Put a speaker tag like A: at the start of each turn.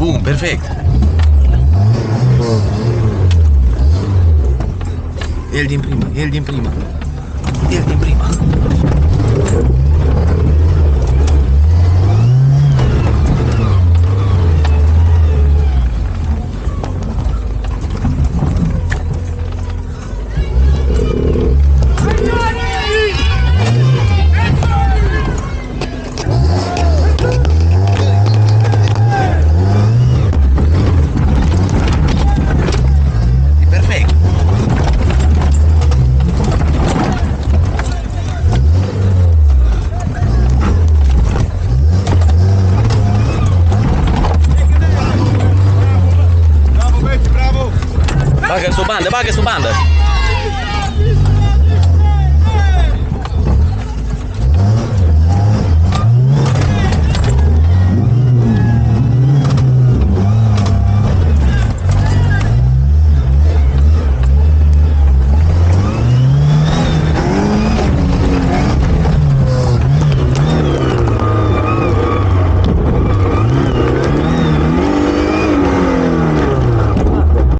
A: Bun, perfect. El din prima, el din prima. El din prima. Bagă-l sub bandă, bagă-l sub bandă.